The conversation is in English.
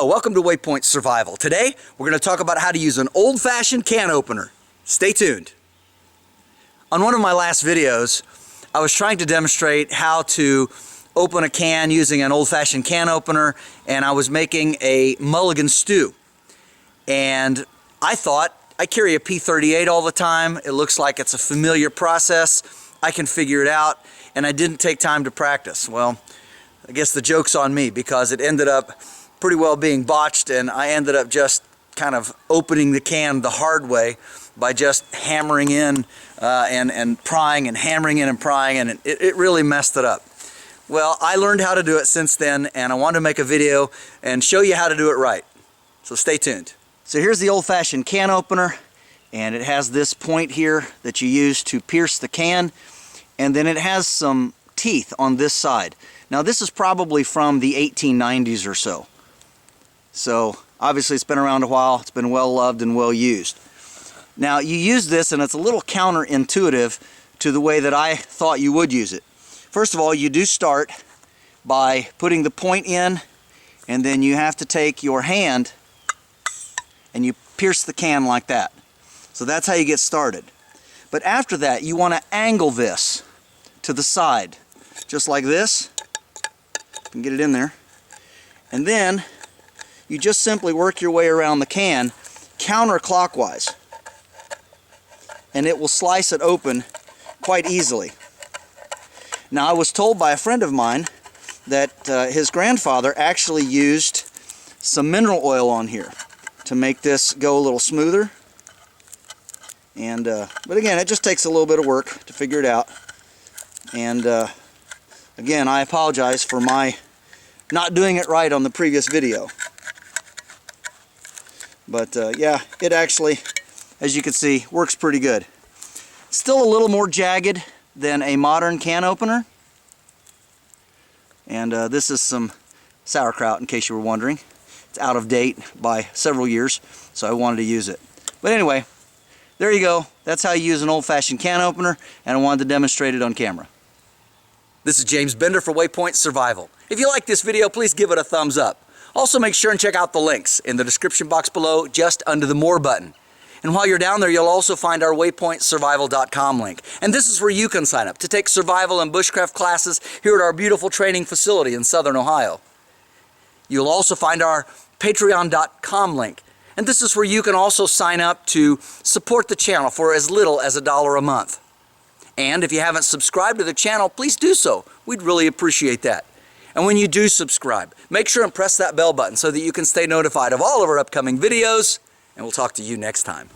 Hello, welcome to Waypoint Survival. Today, we're going to talk about how to use an old-fashioned can opener. Stay tuned. On one of my last videos, I was trying to demonstrate how to open a can using an old-fashioned can opener, and I was making a mulligan stew. And I thought, I carry a P38 all the time. It looks like it's a familiar process. I can figure it out, and I didn't take time to practice. Well, I guess the joke's on me because it ended up pretty well being botched, and I ended up just kind of opening the can the hard way by just hammering in and prying and hammering in and prying, and it really messed it up. Well, I learned how to do it since then, and I wanted to make a video and show you how to do it right. So stay tuned. So here's the old-fashioned can opener, and it has this point here that you use to pierce the can, and then it has some teeth on this side. Now this is probably from the 1890s or so. So obviously it's been around a while, it's been well loved and well used. Now you use this and it's a little counterintuitive to the way that I thought you would use it. First of all, you do start by putting the point in, and then you have to take your hand and you pierce the can like that. So that's how you get started. But after that, you want to angle this to the side, just like this. You can get it in there. And then you just simply work your way around the can counterclockwise, and it will slice it open quite easily. Now, I was told by a friend of mine that his grandfather actually used some mineral oil on here to make this go a little smoother. And but again, it just takes a little bit of work to figure it out. And again, I apologize for my not doing it right on the previous video. But yeah, it actually, as you can see, works pretty good. Still a little more jagged than a modern can opener. And this is some sauerkraut, in case you were wondering. It's out of date by several years, so I wanted to use it. But anyway, there you go. That's how you use an old-fashioned can opener, and I wanted to demonstrate it on camera. This is James Bender for Waypoint Survival. If you like this video, please give it a thumbs up. Also, make sure and check out the links in the description box below, just under the More button. And while you're down there, you'll also find our waypointsurvival.com link. And this is where you can sign up to take survival and bushcraft classes here at our beautiful training facility in Southern Ohio. You'll also find our patreon.com link. And this is where you can also sign up to support the channel for as little as $1 a month. And if you haven't subscribed to the channel, please do so. We'd really appreciate that. And when you do subscribe, make sure and press that bell button so that you can stay notified of all of our upcoming videos, and we'll talk to you next time.